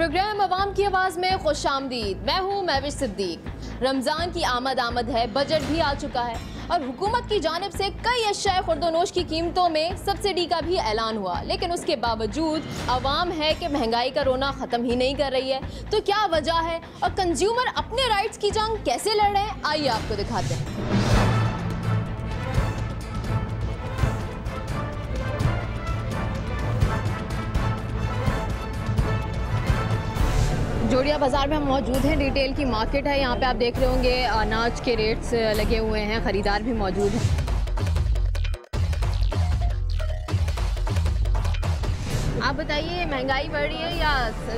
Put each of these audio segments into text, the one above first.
Programme अवाम की आवाज़ में खुशामदीद। मैं हूँ महविश सिद्दीक। रमज़ान की आमद है, बजट भी आ चुका है और हुकूमत की जानिब से कई अशिया खुर्दोनोश की कीमतों में सब्सिडी का भी ऐलान हुआ, लेकिन उसके बावजूद अवाम है कि महंगाई का रोना ख़त्म ही नहीं कर रही है। तो क्या वजह है और कंज्यूमर अपने राइट्स की जंग कैसे लड़ रहे हैं, आइए आपको दिखाते हैं। जोड़िया बाज़ार में हम मौजूद हैं। रिटेल की मार्केट है। यहाँ पे आप देख रहे होंगे अनाज के रेट्स लगे हुए हैं, ख़रीदार भी मौजूद हैं। आप बताइए, महंगाई बढ़ रही है या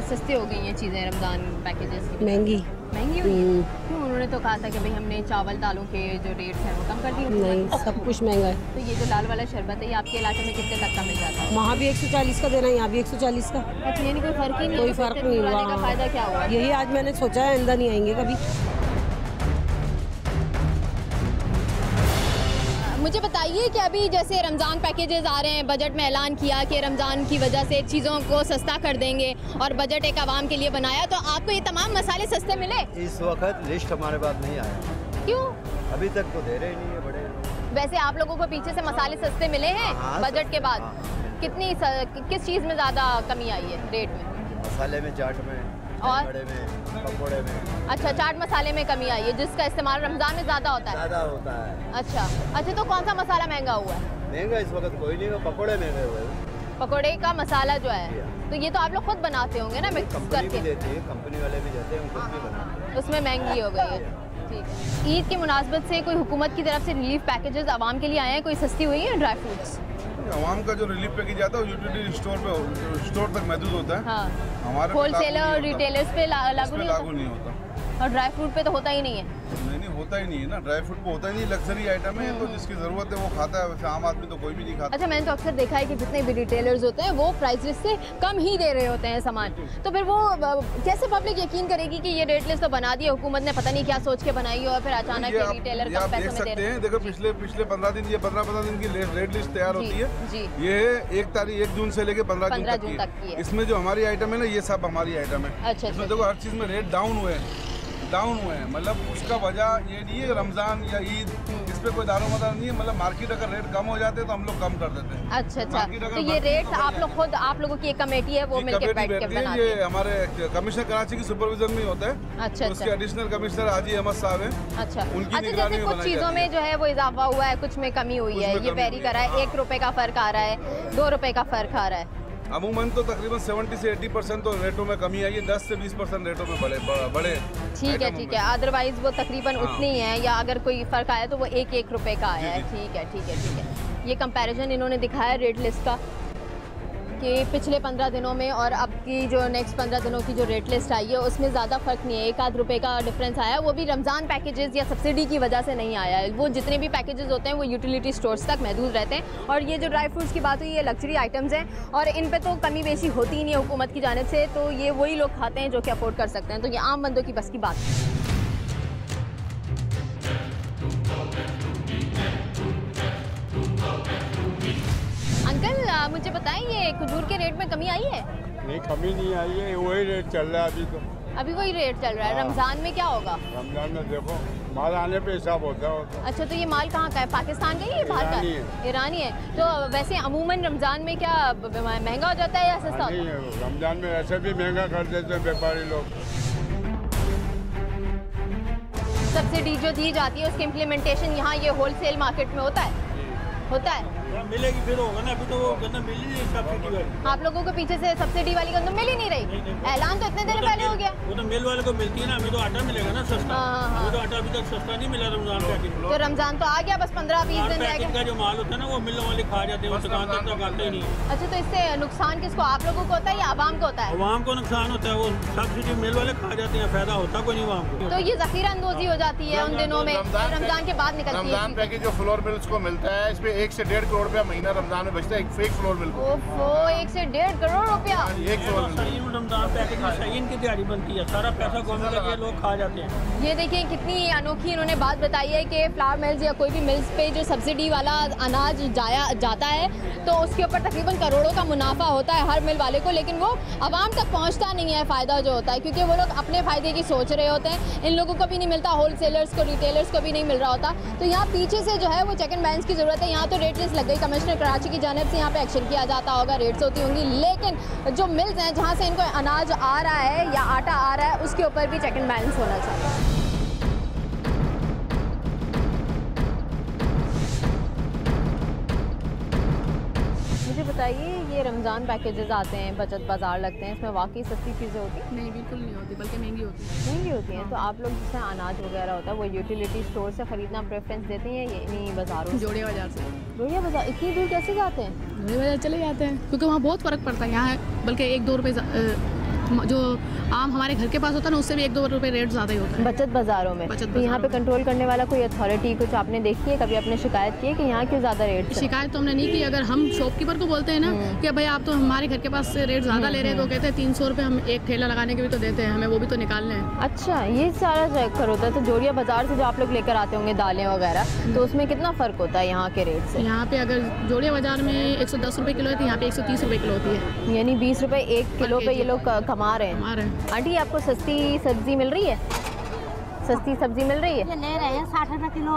सस्ती हो गई हैं चीज़ें रमज़ान पैकेजेस की? महंगी हुई है। क्यों? उन्होंने तो कहा था कि भाई हमने चावल दालों के जो रेट्स हैं वो कम कर दिए। नहीं, सब कुछ महंगा है। तो ये जो लाल वाला शरबत है, ये आपके इलाके में कितने तक का मिल जाता है? वहाँ भी 140 का दे रहे हैं, यहाँ भी 140 का। अच्छा, यानी कोई फ़र्क ही नहीं? कोई फ़र्क नहीं हुआ। का फ़ायदा क्या हुआ? यही आज मैंने सोचा है, आइंदा नहीं आएंगे कभी। मुझे बताइए कि अभी जैसे रमज़ान पैकेजेस आ रहे हैं, बजट में ऐलान किया कि रमज़ान की वजह से चीज़ों को सस्ता कर देंगे और बजट एक आवाम के लिए बनाया, तो आपको ये तमाम मसाले सस्ते मिले? इस वक्त लिस्ट हमारे पास नहीं आया। क्यों? अभी तक तो दे रहे ही नहीं है बड़े। वैसे आप लोगों को पीछे से मसाले सस्ते मिले हैं? बजट के बाद किस चीज़ में ज़्यादा कमी आई है रेट में? मसाले में, चाट में और बड़े में, पकोड़े में। अच्छा, चाट मसाले में कमी आई है, जिसका इस्तेमाल रमज़ान में ज़्यादा होता है? ज़्यादा होता है। अच्छा, तो कौन सा मसाला महंगा हुआ है? महंगा इस वक्त कोई नहीं, पकोड़े महंगे हुए हैं। पकोड़े का मसाला जो है, तो ये तो आप लोग खुद बनाते होंगे ना, मिक्स करके? देती है, कंपनी वाले भी देते हैं, हम खुद भी बनाते हैं। उसमें महंगी हो गई है। ठीक है। ईद की मुनासबत से कोई हुकूमत की तरफ से रिलीफ पैकेजेस आवाम के लिए आए हैं? कोई सस्ती हुई है ड्राई फ्रूट्स? आवाम का जो रिलीफ पैकेज आता है वो यूटिलिटी स्टोर तक महदूद होता है। हाँ। हमारे होलसेलर और रिटेलर्स पे लागू नहीं होता। और ड्राई फ्रूट पे तो होता ही नहीं है? नहीं, होता ही नहीं है ना, ड्राई फ्रूट पे होता ही नहीं। लग्जरी आइटम है, तो जिसकी ज़रूरत है वो खाता है, वैसे आम आदमी तो कोई भी नहीं खाता। अच्छा, मैंने तो अक्सर देखा है कि जितने भी रिटेलर्स होते हैं वो प्राइस लिस्ट से कम ही दे रहे होते हैं सामान, तो फिर वो कैसे पब्लिक यकीन करेगी कि ये रेट लिस्ट तो बना दी है हुकूमत ने, पता नहीं क्या सोच के बनाई है और फिर अचानक ये रिटेलर कम पैसों में दे रहे हैं? देखो, पिछले 15 दिन, ये 15 दिन की रेट लिस्ट तैयार होती है। ये 1 जून से लेके 15 जून तक की है। इसमें जो हमारी आइटम है ना, ये सब हमारी आइटम है। अच्छा, इसमें देखो हर चीज़ में रेट डाउन हुए हैं, मतलब उसका वजह ये नहीं है रमज़ान या ईद, इस पे कोई दारोमदार नहीं है। मतलब मार्केट अगर रेट कम हो जाते हैं तो हम लोग कम कर देते हैं। अच्छा, तो ये रेट आप लोगों की एक कमेटी है, वो मिलकर बैठ के बनाते हैं? ये हमारे कमिश्नर कराची की सुपरविजन में होता है। अच्छा, उसके एडिशनल कमिश्नर हाजी अहमद साहब है। अच्छा, जैसे कुछ चीज़ों में जो है वो इजाफा हुआ है, कुछ में कमी हुई है, ये वेरी कर रहा है। 1 रुपए का फ़र्क आ रहा है, 2 रुपए का फ़र्क आ रहा है। अमूमन तो तकरीबन 70 से 80% तो रेटों में कमी आई है, 10 से 20% रेटों में बड़े। ठीक है। अदरवाइज वो तकरीबन उतनी है, या अगर कोई फ़र्क आया तो वो 1 रुपए का आया है। ठीक है। ये कंपैरिजन इन्होंने दिखाया रेट लिस्ट का कि पिछले 15 दिनों में और अब की जो नेक्स्ट 15 दिनों की जो रेट लिस्ट आई है उसमें ज़्यादा फ़र्क नहीं है। 1 रुपए का डिफरेंस आया, वो भी रमज़ान पैकेजेस या सब्सिडी की वजह से नहीं आया है। वो जितने भी पैकेजेस होते हैं वो यूटिलिटी स्टोर्स तक महदूद रहते हैं। और ये जो ड्राई फ्रूट्स की बात हुई, ये लग्जरी आइटम्स हैं और इन पे तो कमी बेशी होती ही नहीं है हुकूमत की जानिब से, तो ये वही लोग खाते हैं जो कि अफोर्ड कर सकते हैं, तो ये आम बंदों की बस की बात है। अंकल, मुझे बताएं, ये खजूर के रेट में कमी आई है? नहीं, कमी नहीं आई है, वही रेट चल रहा है अभी तो। अभी वही रेट चल रहा है? रमज़ान में क्या होगा? रमज़ान में देखो माल आने पे हिसाब होता है। अच्छा, तो ये माल कहाँ का है? पाकिस्तान का ही है, बाहर का? ईरानी है। तो वैसे अमूमन रमज़ान में क्या महंगा हो जाता है या सस्ता होता है? रमज़ान में ऐसे भी महंगा कर देते हैं व्यापारी लोग। सब्सिडी जो दी जाती है उसके इम्प्लीमेंटेशन यहाँ ये होलसेल मार्केट में होता है? मिलेगी फिर होगा ना, अभी तो वो गंदा मिल ही नहीं सब्सिडी वाली। आप लोगों को पीछे से सब्सिडी वाली गंदम मिल ही नहीं रही? ऐलान तो इतने दिन पहले हो गया। वो तो मिल वाले को मिलती है ना, हमें तो आटा मिलेगा ना सस्ता। हमें तो आटा अभी तक सस्ता नहीं मिला रमजान पैकेट। तो रमजान तो आ गया, बस 15-20 दिन रह गए। का जो माल होता है ना वो मिल वाले खा जाते हैं, दुकानदार तक आते ही नहीं। अच्छा, तो इससे नुकसान किसको, आप लोगों को होता है या आवाम को होता है? आवाम को नुकसान होता है, वो सब्सिडी मिल वाले खा जाते हैं, फायदा होता कोई नहीं आवाम को। तो ये जखीरा अंदोजी हो जाती है उन दिनों में, रमजान के बाद निकलती है। रमजान पैकेज जो फ्लोर मिल्स को मिलता है, इस पे 1 से 1.5 करोड़ रुपया महीना रमजान में बचता है एक फेक फ्लोर मिल को। ओफो 1 से 1.5 करोड़ रुपया। 1 फ्लोर सहीन रमजान पैकेज में सहीन की दिहाड़ी बनती है, सारा पैसा गवर्नमेंट के लोग खा जाते हैं। ये देखिए कितनी अनोखी इन्होंने बात बताई है कि फ्लावर मिल्स या कोई भी मिल्स पे जो सब्सिडी वाला अनाज जाता है तो उसके ऊपर तकरीबन करोड़ों का मुनाफा होता है हर मिल वाले को, लेकिन वो आवाम तक पहुंचता नहीं है फ़ायदा जो होता है, क्योंकि वो लोग अपने फ़ायदे की सोच रहे होते हैं। इन लोगों को भी नहीं मिलता, होलसेलर्स को, रिटेलर्स को भी नहीं मिल रहा होता। तो यहाँ पीछे से जो है वो चेक एंड बैलेंस की ज़रूरत है। यहाँ तो रेट लिस्ट लग गई, कमिश्नर कराची की जानिब से यहाँ पे एक्शन किया जाता होगा, रेट्स होती होंगी, लेकिन जो मिल्स हैं जहाँ से इनको अनाज आ रहा है या आटा आ रहा है उसके ऊपर भी चेक एंड बैलेंस होना चाहिए। बताइए, ये रमज़ान पैकेजेस आते हैं, बचत बाज़ार लगते हैं, इसमें वाकई सस्ती चीज़ें होती हैं? नहीं, बिल्कुल नहीं होती, बल्कि महंगी होती है। महंगी होती हैं? तो आप लोग जिसमें अनाज वगैरह होता है वो यूटिलिटी स्टोर से ख़रीदना प्रेफरेंस देते हैं या इन्हीं बाज़ारों? जोड़िया बाज़ार से। जोड़िया बाज़ार इतनी दूर कैसे जाते हैं? जोड़िया बाज़ार चले जाते हैं क्योंकि वहाँ बहुत फ़र्क पड़ता है। यहाँ बल्कि 1-2 रुपये जो आम हमारे घर के पास होता है ना, उससे भी 1-2 रुपये रेट ज़्यादा ही होता है बचत बाज़ारों में। तो यहाँ पे कंट्रोल करने वाला कोई अथॉरिटी कुछ आपने देखी है? कभी आपने शिकायत की है कि यहाँ क्यों ज़्यादा रेट? शिकायत तो हमने नहीं की। अगर हम शॉपकीपर को बोलते हैं ना कि भाई आप तो हमारे घर के पास से रेट ज़्यादा ले रहे हैं, तो कहते हैं 300 रुपये हम एक ठेला लगाने के भी तो देते हैं, हमें वो भी तो निकालने हैं। अच्छा, ये सारा चक्कर होता है। तो जोड़िया बाज़ार से जो आप लोग लेकर आते होंगे दालें वगैरह, तो उसमें कितना फ़र्क होता है यहाँ के रेट से? यहाँ पे अगर जोड़िया बाज़ार में 110 रुपये किलो है तो यहाँ पे 130 रुपये किलो होती है, यानी 20 रुपये 1 किलो पे ये लोग कमा रहे हैं। आंटी, आपको सस्ती सब्जी मिल रही है? सस्ती सब्जी मिल रही है? ये ले रहे हैं 60 रुपये किलो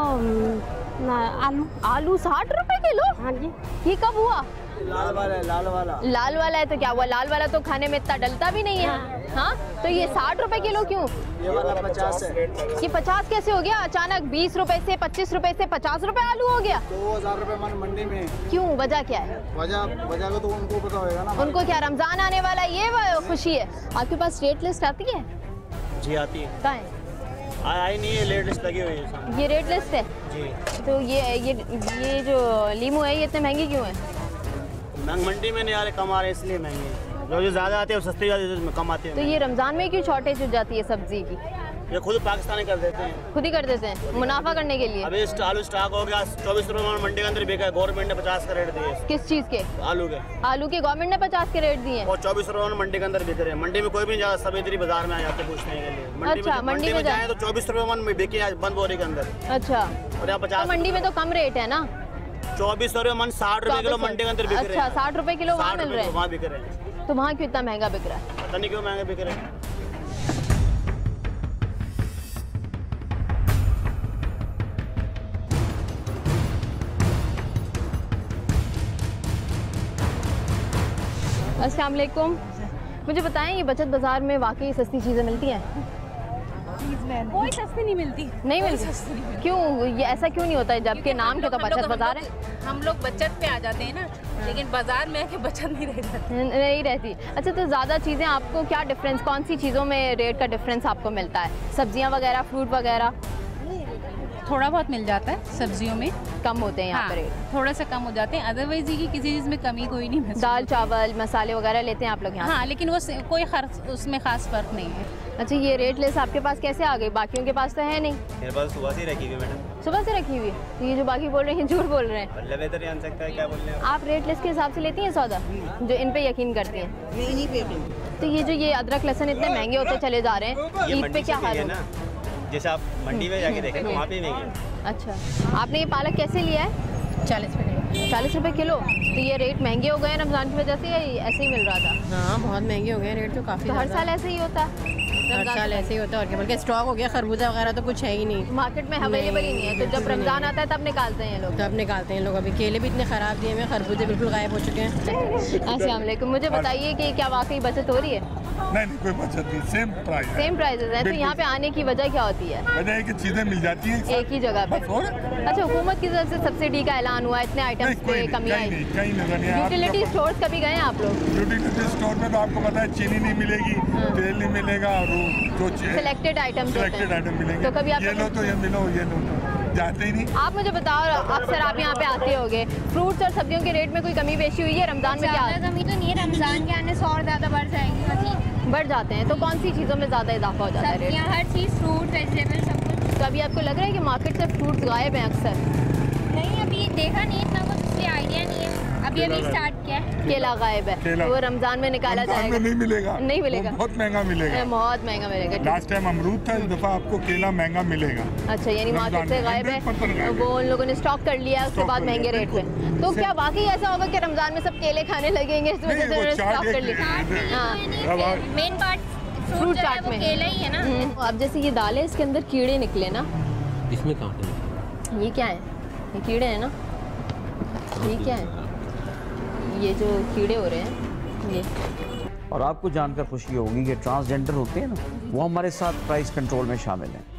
आलू। आलू 60 रुपये किलो? हाँ जी। ये कब हुआ? लाल वाला है, लाल वाला। लाल वाला है तो क्या हुआ? लाल वाला तो खाने में इतना डलता भी नहीं है। हाँ, तो ये 60 रुपये किलो क्यों? ये वाला 50 है। ये 50 कैसे हो गया? अचानक 20 रुपए से 25 रुपए से 50 रुपए आलू हो गया? 2000 रुपये मन मंडी में। क्यों, वजह क्या है? वजह को तो उनको पता होगा ना। उनको क्या रमजान आने वाला है ये खुशी है? आपके पास रेट लिस्ट आती है? जी आती है। कहाँ है? आई नहीं है, रेट लिस्ट लगी हुई है। ये रेट लिस्ट है जी। तो ये जो लीमू है ये इतने महंगे क्यों है? मंडी में नहीं आ रहे, कम आ रहे इसलिए महंगे हैं। जो ज़्यादा आते हैं वो सस्ती जाती कम आते हैं। तो ये रमज़ान में क्यों शॉर्टेज हो जाती है सब्जी की? ये खुद पाकिस्तानी कर देते हैं। खुद ही कर देते हैं मुनाफा करने के लिए। अभी आलू स्टॉक हो गया, 24 रुपये मंडी के अंदर बिका है। गवर्नमेंट ने 50 का रेट दिए। किस चीज़ के? आलू के। आलू के गवर्नमेंट ने 50 के रेट दिए और 24 रुपये मंडी के अंदर बिक रहे हैं। मंडी में कोई भी नहीं जाता, सब इधर ही बाजार में आ जाते पूछने के लिए। अच्छा, मंडी में जाए तो 24 रुपये मन में बिके बंद बोरी के अंदर। अच्छा, और यहाँ 50। मंडी में तो कम रेट है ना? 24 रुपये मन 60 रुपये किलो मंडी के अंदर बिक रहे हैं। अच्छा, 60 रुपये किलो वहाँ मिल रहे हैं? वहाँ बिक रहे हैं। तो वहाँ क्यों इतना महंगा बिक रहा है? पता नहीं क्यों महंगे बिक रहे हैं। अस्सलाम वालेकुम। मुझे बताएं, ये बचत बाज़ार में वाकई सस्ती चीज़ें मिलती हैं? कोई सस्ती नहीं मिलती। नहीं मिलती? क्यों, ये ऐसा क्यों नहीं होता है जबकि नाम के तो बचत बाज़ार है? हम लोग बचत पे आ जाते हैं ना, लेकिन बाजार में आके बचत नहीं रहती। नहीं रहती। अच्छा, तो ज़्यादा चीज़ें आपको क्या डिफरेंस, कौन सी चीज़ों में रेट का डिफरेंस आपको मिलता है? सब्जियां वगैरह, फ्रूट वगैरह? थोड़ा बहुत मिल जाता है, सब्जियों में कम होते हैं यहाँ पर रेट? थोड़ा सा कम हो जाते हैं, अदरवाइज ये किसी चीज़ में कमी कोई नहीं महसूस। दाल चावल मसाले वगैरह लेते हैं आप लोग यहाँ? हाँ, लेकिन वो कोई उसमें खास फर्क नहीं है। अच्छा, ये रेट लिस्ट आपके पास कैसे आ गई? बाकियों के पास तो है नहीं। मेरे पास सुबह से रखी हुई मैडम। सुबह से रखी हुई है? तो ये जो बाकी बोल रहे हैं झूठ बोल रहे हैं। बेहतर जान सकता है क्या बोल रहे हैं आप रेट लिस्ट के हिसाब से लेती हैं सौदा, जो इन पे यकीन करती हैं? तो ये जो ये अदरक लहसुन इतने महंगे होते चले जा रहे हैं, ईद पे क्या हाल है? जैसे आप मंडी में जाके देखें वहाँ पे महंगे। अच्छा, आपने ये पालक कैसे लिया है? 40 रुपये। 40 रुपये किलो? तो ये रेट महंगे हो गए रमज़ान की वजह से या ऐसे ही मिल रहा था? हाँ, बहुत महंगे हो गए रेट तो काफ़ी। तो हर साल ऐसे ही होता है? हर साल ऐसे ही होता है, और क्या, बल्कि स्टॉक हो गया, खरबूजा वगैरह तो कुछ है ही नहीं मार्केट में, अवेलेबल ही नहीं है। तो जब रमज़ान आता है तब निकालते हैं लोग? तब निकालते हैं लोग। अभी केले भी इतने ख़राब दिए हुए, खरबूजे बिल्कुल गायब हो चुके हैं। अस्सलाम वालेकुम। मुझे बताइए कि क्या वाकई बचत हो रही है? नहीं, कोई बचत नहीं, सेम प्राइस है। सेम प्राइसेस हैं। तो यहाँ पे आने की वजह क्या होती है? वजह है कि चीज़ें मिल जाती हैं एक ही जगह पे। अच्छा, हुकूमत की तरफ से सब्सिडी का ऐलान हुआ, इतने आइटम्स पे कमी आई? कहीं नजर नहीं। यूटिलिटी स्टोर्स कभी गए हैं आप लोग? यूटिलिटी स्टोर में तो आपको पता है चीनी नहीं मिलेगी, तेल नहीं मिलेगा, और जो सिलेक्टेड आइटम्स मिलेंगे। तो कभी आप ये लो तो ये मिलो, ये लो तो जाते ही नहीं। आप मुझे बताओ, अक्सर आप यहाँ पे आते होगे, फ्रूट्स और सब्जियों के रेट में कोई कमी पेशी हुई है रमजान में? क्या कमी तो नहीं है, रमजान के आने से और ज़्यादा बढ़ जाएंगी। बढ़ जाते हैं? तो कौन सी चीज़ों में ज़्यादा इजाफा हो जाता है रेट? हर चीज़, फ्रूट वेजिटेबल सब कुछ। तो अभी आपको लग रहा है कि मार्केट से फ्रूट्स गायब हैं अक्सर? नहीं अभी देखा नहीं इतना कुछ, इसलिए आइडिया नहीं है, अभी स्टार्ट किया है। केला गायब है, वो रमजान में निकाला जाएगा। नहीं मिलेगा, नहीं मिलेगा, बहुत महंगा मिलेगा, बहुत महंगा मिलेगा। लास्ट टाइम अमरूद था, इस दफा आपको केला महंगा मिलेगा। अच्छा, यानी मार्केट से गायब है, वो उन लोगों ने स्टॉक कर लिया, उसके बाद महंगे रेट पे। तो क्या वाकई ऐसा होगा कि रमजान में सब केले खाने लगेंगे, इस वजह से उन्होंने स्टॉक कर लिया? मेन पार्ट फ्रूट चाट में केला ही है ना। अब जैसे ये दाल है, इसके अंदर कीड़े निकले ना, इसमें कहाँ ये क्या है? ये कीड़े हैं ना, ये क्या है? ये जो कीड़े हो रहे हैं ये। और आपको जानकर खुशी होगी कि ट्रांसजेंडर होते हैं ना, वो हमारे साथ प्राइस कंट्रोल में शामिल हैं।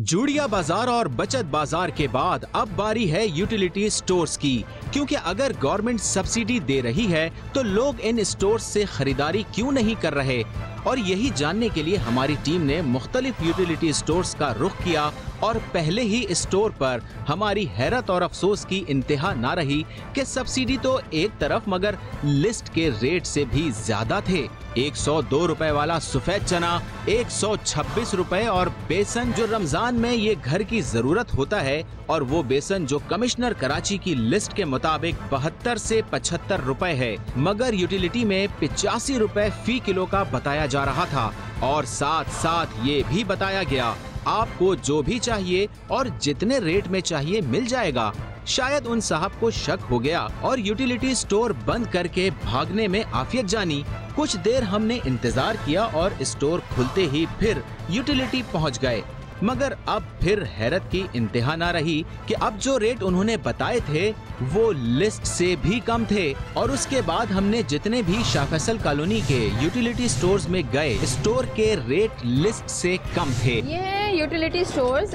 जूड़िया बाजार और बचत बाजार के बाद अब बारी है यूटिलिटी स्टोर्स की, क्योंकि अगर गवर्नमेंट सब्सिडी दे रही है तो लोग इन स्टोर्स से खरीदारी क्यों नहीं कर रहे। और यही जानने के लिए हमारी टीम ने मुख्तलिफ यूटिलिटी स्टोर्स का रुख किया और पहले ही स्टोर पर हमारी हैरत और अफसोस की इंतहा ना रही कि सब्सिडी तो एक तरफ मगर लिस्ट के रेट से भी ज्यादा थे। 102 रुपए वाला सफेद चना 126 रुपए और बेसन जो रमजान में ये घर की जरूरत होता है, और वो बेसन जो कमिश्नर कराची की लिस्ट के मुताबिक 72 से 75 रुपए है, मगर यूटिलिटी में 85 रुपए फी किलो का बताया जा रहा था। और साथ साथ ये भी बताया गया आपको जो भी चाहिए और जितने रेट में चाहिए मिल जाएगा। शायद उन साहब को शक हो गया और यूटिलिटी स्टोर बंद करके भागने में आफियत जानी। कुछ देर हमने इंतजार किया और स्टोर खुलते ही फिर यूटिलिटी पहुंच गए, मगर अब फिर हैरत की इंतहा ना रही कि अब जो रेट उन्होंने बताए थे वो लिस्ट से भी कम थे। और उसके बाद हमने जितने भी शाह फैसल कॉलोनी के यूटिलिटी स्टोर्स में गए, स्टोर के रेट लिस्ट से कम थे। ये है यूटिलिटी स्टोर्स,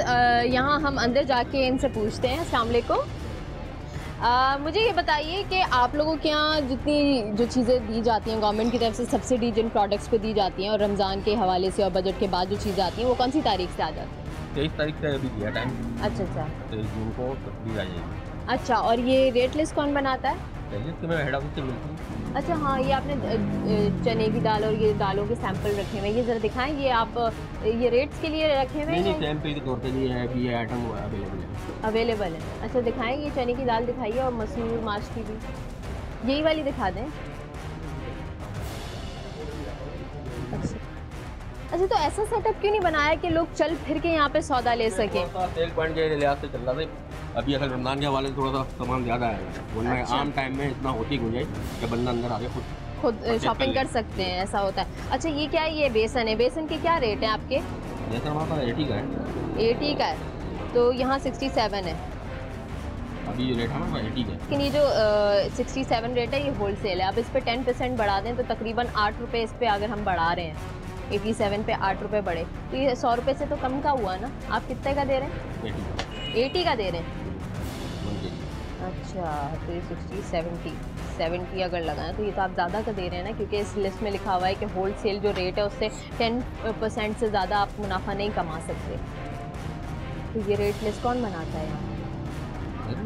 यहाँ हम अंदर जाके इनसे पूछते हैं। अस्सलाम वालेकुम, मुझे ये बताइए कि आप लोगों के यहाँ जितनी जो चीज़ें दी जाती हैं गवर्नमेंट की तरफ से, सब्सिडी जिन प्रोडक्ट्स पे दी जाती हैं और रमज़ान के हवाले से और बजट के बाद जो चीज़ें आती हैं, वो कौन सी तारीख से आ जाती हैं? 23 तारीख से अभी दिया टाइम। अच्छा अच्छा, 23 जून को सब्सिडी आ जाएगी। अच्छा, और ये रेट लिस्ट कौन बनाता है? लिस्ट में हेड ऑफिस से मिलती है। अच्छा हाँ, ये आपने चने की दाल और ये दालों के सैंपल रखे हुए हैं, ये ज़रा दिखाएं। ये आप ये रेट्स के लिए रखे हुए हैं? नहीं, सैंपल के तौर पे ये आइटम अवेलेबल है। अच्छा दिखाएं, ये चने की दाल दिखाइए और मसूर माश की भी, यही वाली दिखा दें। अच्छा, तो ऐसा सेटअप क्यों नहीं बनाया कि लोग चल फिर के यहाँ पे सौदा ले सकें? सेल पॉइंट के लिहाज से चल रहा था। अभी असल रमजान के हवाले से थोड़ा सा सामान ज़्यादा है, वरना अच्छा। आम टाइम में इतना होती गुंजाइश कि बंदा अंदर आके खुद शॉपिंग कर सकते हैं, ऐसा होता है। अच्छा, ये क्या है? ये बेसन है। बेसन के क्या रेट है आपके? बेसन हमारा 80 का है। 80 का है, तो यहाँ 67 है। अभी ये रेट हमारा 80 का है। लेकिन ये जो 67 रेट है ये होलसेल है। अब इस पे 10% बढ़ा दें तो तकरीबन 8 रुपये इस पे अगर हम बढ़ा रहे हैं, 87 पे 8 रुपये बढ़े तो ये 100 रुपये से तो कम का हुआ ना। आप कितने का दे रहे हैं? 80 का दे रहे हैं। अच्छा, तो ये 70 अगर लगाएं तो ये तो आप ज़्यादा का दे रहे हैं ना, क्योंकि इस लिस्ट में लिखा हुआ है कि होल सेल जो रेट है उससे 10% से ज़्यादा आप मुनाफा नहीं कमा सकते। तो ये रेट लिस्ट कौन बनाता है यहाँ?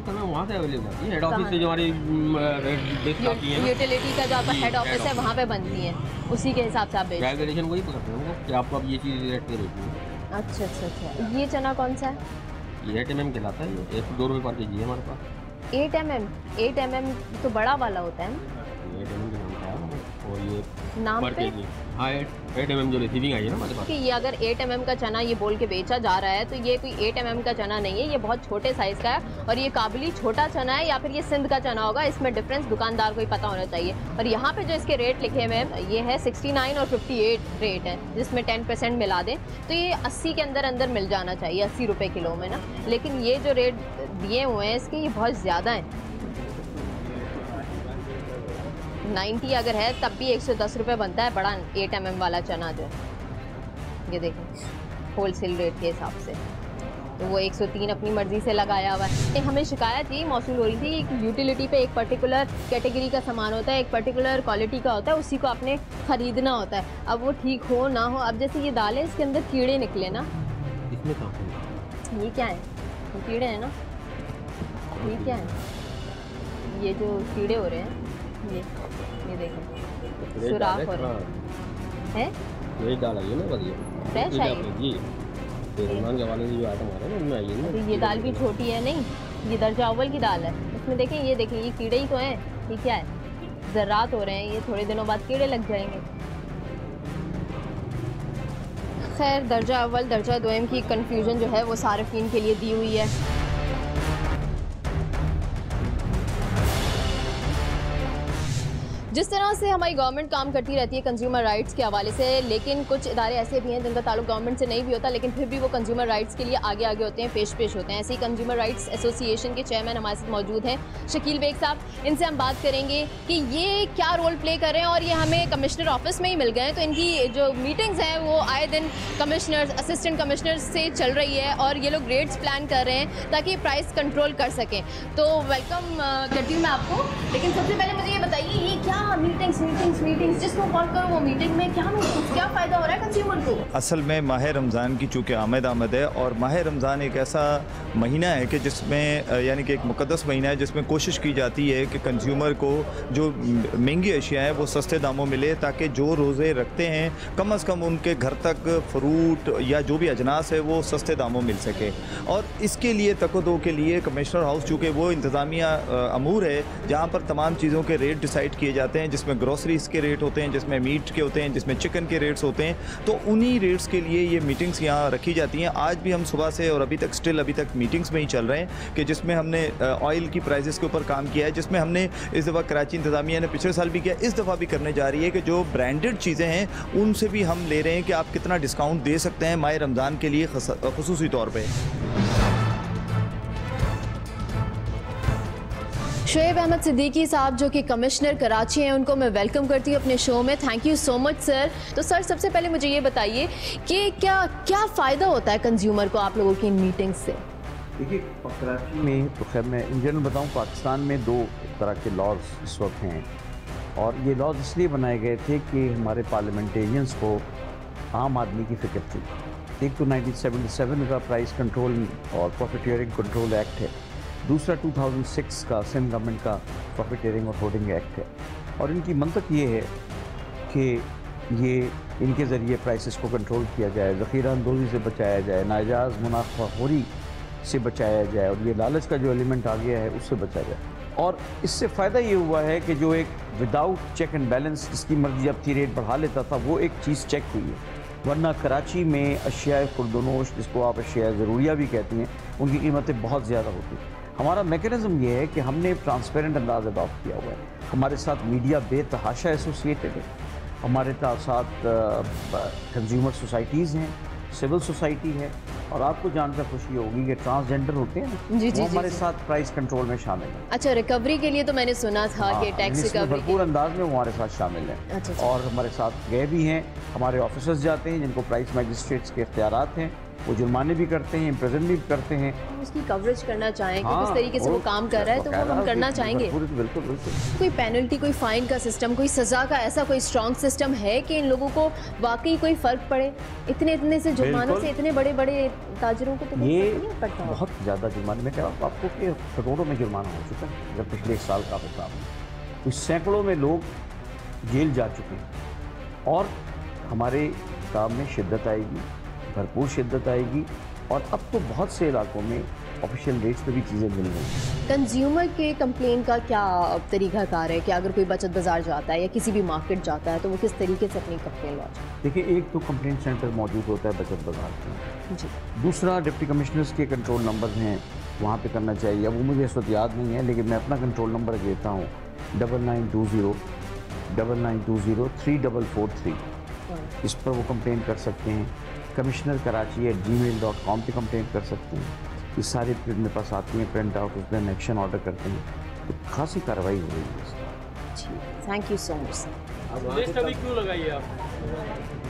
वहाँ से अवेलेबल है, हेड ऑफिस से जो हमारी यूटिलिटी का जो आपका हेड ऑफिस है वहाँ पे बनती है, उसी के हिसाब से आप बेचते हैं। कैलकुलेशन वही पकड़ते हैं कि आपको अब ये चीज़ रेट पे रेट है। अच्छा अच्छा अच्छा, ये चना कौन सा है? ये 8 mm कहलाता है, 102 रुपये पर केजी है हमारे पास। 8 mm तो बड़ा वाला होता है ना? 8 mm के नाम का है, और ये नाम पर पे? केजी। हाँ, 8 mm जो रिसीविंग आई है ना हमारे पास। कि ये अगर 8 mm का चना ये बोल के बेचा जा रहा है तो ये कोई 8 mm का चना नहीं है, ये बहुत छोटे साइज़ का है। और ये काबुली छोटा चना है या फिर ये सिंध का चना होगा, इसमें डिफरेंस दुकानदार को ही पता होना चाहिए। और यहाँ पे जो इसके रेट लिखे हुए हैं ये है 69 और 58 रेट है, जिसमें 10% मिला दें तो ये 80 के अंदर अंदर मिल जाना चाहिए, 80 रुपये किलो में ना। लेकिन ये जो रेट दिए हुए हैं इसके, ये बहुत ज़्यादा हैं। 90 अगर है तब भी 110 रुपये बनता है बड़ा 8 mm वाला चना जो है। ये देखें होल सेल रेट के हिसाब से, तो वो 103 अपनी मर्ज़ी से लगाया हुआ है। हमें शिकायत ये मौसूल हो रही थी कि यूटिलिटी पे एक पर्टिकुलर कैटेगरी का सामान होता है, एक पर्टिकुलर क्वालिटी का होता है, उसी को आपने ख़रीदना होता है। अब वो ठीक हो ना हो, अब जैसे ये दाल है इसके अंदर कीड़े निकले ना, इसमें कहाँ ये क्या है? ये कीड़े हैं ना, ये क्या है? ये जो कीड़े हो रहे हैं ये देखें, सुराख हो रहे हैं। रेट डाला है ना बढ़िया फ्रेश है जी। रमजान के वाले जो आइटम आ रहे हैं ना उनमें आई है ना। ये दाल भी छोटी है, नहीं ये दर्जा अव्वल की दाल है। इसमें देखें, ये देखें, ये कीड़े ही तो हैं। ये क्या है, ज़रात हो रहे हैं, ये थोड़े दिनों बाद कीड़े लग जाएंगे। खैर, दर्जा अव्वल दर्जा दोयम की कंफ्यूजन जो है वो सारिफीन के लिए दी हुई है। जिस तरह से हमारी गवर्नमेंट काम करती रहती है कंज्यूमर राइट्स के हवाले से, लेकिन कुछ इदारे ऐसे भी हैं जिनका ताल्लुक गवर्नमेंट से नहीं भी होता, लेकिन फिर भी वो कंज्यूमर राइट्स के लिए आगे आगे होते हैं, पेश होते हैं। ऐसे ही कंज्यूमर राइट्स एसोसिएशन के चेयरमैन हमारे साथ मौजूद हैं, शकील बेग साहब। इनसे हम बात करेंगे कि ये क्या रोल प्ले कर रहे हैं, और ये हमें कमिश्नर ऑफिस में ही मिल गए हैं। तो इनकी जो मीटिंग्स हैं वो आए दिन कमिश्नर्स, असिस्टेंट कमिश्नर्स से चल रही है, और ये लोग रेट्स प्लान कर रहे हैं ताकि प्राइस कंट्रोल कर सकें। तो वेलकम करती हूँ मैं आपको, लेकिन सबसे पहले मुझे ये बताइए, ये क्या मीटिंग्स जिसको कॉल करो वो मीटिंग में क्या फ़ायदा हो रहा है कंज्यूमर को? असल में माह रमज़ान की चूँकि आमद है, और माह रमज़ान एक ऐसा महीना है कि जिसमें यानी कि एक मुक़द्दस महीना है जिसमें कोशिश की जाती है कि कंज्यूमर को जो महंगी अशिया है वो सस्ते दामों मिले, ताकि जो रोज़े रखते हैं कम से कम उनके घर तक फ्रूट या जो भी अजनास है वो सस्ते दामों मिल सके। और इसके लिए तकदो के लिए कमिश्नर हाउस चूँकि वो इंतज़ामिया अमूर है जहाँ पर तमाम चीज़ों के रेट डिसाइड किए जाते हैं, जिसमें ग्रोसरीज़ के रेट होते हैं, जिसमें मीट के होते हैं, जिसमें चिकन के रेट्स होते हैं। तो उन्हीं रेट्स के लिए ये मीटिंग्स यहाँ रखी जाती हैं। आज भी हम सुबह से और अभी तक मीटिंग्स में ही चल रहे हैं कि जिसमें हमने ऑयल की प्राइसेस के ऊपर काम किया है, जिसमें हमने इस दफ़ा कराची इंतज़ामिया ने पिछले साल भी किया, इस दफ़ा भी करने जा रही है कि जो ब्रांडेड चीज़ें हैं उनसे भी हम ले रहे हैं कि आप कितना डिस्काउंट दे सकते हैं माह रमज़ान के लिए ख़ुसूसी तौर पर। शुएब अहमद सिद्दीकी साहब जो कि कमिश्नर कराची हैं, उनको मैं वेलकम करती हूँ अपने शो में। Thank you so much sir. तो सर, सबसे पहले मुझे ये बताइए कि क्या फ़ायदा होता है कंज्यूमर को आप लोगों की इन मीटिंग्स से? देखिए, कराची में तो खैर मैं इन जनरल बताऊँ, पाकिस्तान में दो तरह के लॉज इस वक्त हैं, और ये लॉज इसलिए बनाए गए थे कि हमारे पार्लियामेंटेरियंस को आम आदमी की फ़िक्र थी। एक तो 1977 का प्राइस कंट्रोल और प्रॉफिटियरिंग कंट्रोल एक्ट है, दूसरा 2006 का सिंध गवर्नमेंट का प्रॉफिटियरिंग और होर्डिंग एक्ट है। और इनकी मंतक ये है कि ये इनके ज़रिए प्राइसेस को कंट्रोल किया जाए, ज़ख़ीरा अंदोज़ी से बचाया जाए, नाजायज़ मुनाफाखोरी से बचाया जाए, और ये लालच का जो एलिमेंट आ गया है उससे बचा जाए। और इससे फ़ायदा ये हुआ है कि जो एक विदाउट चेक एंड बैलेंस जिसकी मर्जी जब थी रेट बढ़ा लेता था, वो एक चीज़ चेक हुई है। वरना कराची में अशिया खुर्दनोश, जिसको आप अशिया ज़रूरिया भी कहती हैं, उनकी कीमतें बहुत ज़्यादा होती हैं। हमारा मैकेनिज़्म ये है कि हमने ट्रांसपेरेंट अंदाज़ अडॉप्ट किया हुआ है। हमारे साथ मीडिया बेतहाशा एसोसिएटेड है, हमारे साथ कंज्यूमर सोसाइटीज़ हैं, सिविल सोसाइटी है, और आपको जानकर खुशी होगी कि ट्रांसजेंडर होते हैं ना, वो हमारे साथ प्राइस कंट्रोल में शामिल है। अच्छा, रिकवरी के लिए तो मैंने सुना था कि टैक्स रिकवरी भरपूर अंदाज में वो हमारे साथ शामिल है। अच्छा। और हमारे साथ गए भी हैं, हमारे ऑफिसर्स जाते हैं जिनको प्राइस मैजिस्ट्रेट्स के इख्तियारात हैं, वो जुर्माने भी करते हैं, इम्प्रिजन भी करते हैं। उसकी कवरेज करना चाहें कि किस तरीके से वो काम कर रहा है, तो वो हम करना चाहेंगे। बिल्कुल। कोई पेनल्टी, कोई फाइन का सिस्टम, कोई सज़ा का ऐसा कोई स्ट्रॉन्ग सिस्टम है कि इन लोगों को वाकई कोई फ़र्क पड़े? इतने से जुर्मानों से इतने बड़े ताजरों को तो ये नहीं पड़ता। बहुत ज़्यादा जुर्माने में क्या आपको कि करोड़ों में जुर्माना हो चुका है जब पिछले 1 साल का हिसाब है। कुछ सैकड़ों में लोग जेल जा चुके हैं, और हमारे काम में शिद्दत आएगी, भरपूर शिद्दत आएगी, और अब तो बहुत से इलाकों में ऑफिशियल रेट्स पे भी चीज़ें मिल रही हैं। कंज्यूमर के कंप्लेन का क्या तरीक़ाकार है कि अगर कोई बचत बाज़ार जाता है या किसी भी मार्केट जाता है तो वो किस तरीके से अपनी कंप्लेन लॉन्च? देखिए, एक तो कंप्लेंट सेंटर मौजूद होता है बचत बाज़ार में जी, दूसरा डिप्टी कमिश्नर्स के कंट्रोल नंबर हैं, वहाँ पे करना चाहिए। अब वो मुझे इस वक्त याद नहीं है, लेकिन मैं अपना कंट्रोल नंबर देता हूँ 9920 इस पर वो कंप्लेन कर सकते हैं। कमिश्नर कराची @gmail.com पे कंप्लेन कर सकते हैं। ये सारे प्रिंट मेरे पास आती हैं, प्रिंट आउट, उसमें हम एक्शन ऑर्डर करते हैं, तो खासी कार्रवाई हो रही है। Thank you so much. List अभी क्यों लगाई है आप?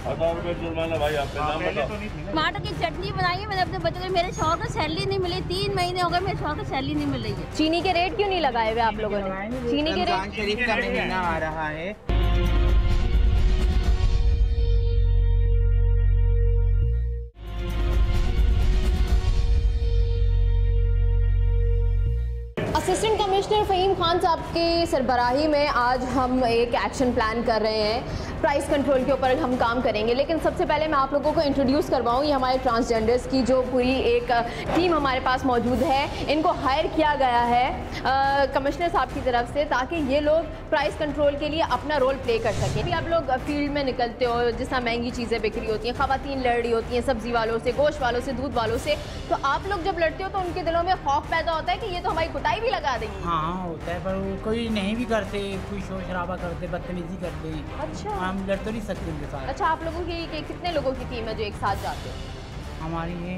1000 रुपये जुर्माना भाई, आप नाम बताओ। टमाटर की चटनी बनाई है मैंने अपने बच्चों को, मेरे शौहर को सैलरी नहीं मिली, 3 महीने हो गए मेरे शौहर को सैलरी नहीं मिल रही है। चीनी के रेट क्यों नहीं लगाए हुए आप लोगों ने? चीनी के रेट शरीफ का महीना आ रहा है। असिस्टेंट कमिश्नर फ़हीम खान साहब की सरबराही में आज हम एक एक्शन प्लान कर रहे हैं। प्राइस कंट्रोल के ऊपर हम काम करेंगे, लेकिन सबसे पहले मैं आप लोगों को इंट्रोड्यूस करवाऊँ। ये हमारे ट्रांसजेंडर्स की जो पूरी एक टीम हमारे पास मौजूद है। इनको हायर किया गया है कमिश्नर साहब की तरफ से, ताकि ये लोग प्राइस कंट्रोल के लिए अपना रोल प्ले कर सकें। अभी आप लोग फील्ड में निकलते हो, जिस तरह महंगी चीज़ें बिक रही होती हैं, ख़वातीन लड़ रही होती हैं सब्ज़ी वालों से, गोश्त वालों से, दूध वालों से, तो आप लोग जब लड़ते हो तो उनके दिलों में खौफ पैदा होता है कि ये तो हमारी कुटाई भी लगा देंगे। हाँ होता है, पर वो कोई नहीं भी करते, कोई शोर शराबा करते, बदतमीजी करते हैं। अच्छा, हम लड़ तो नहीं सकते उनके साथ। अच्छा, आप लोगों की कितने लोगों की टीम है जो एक साथ जाते हो? हमारी ये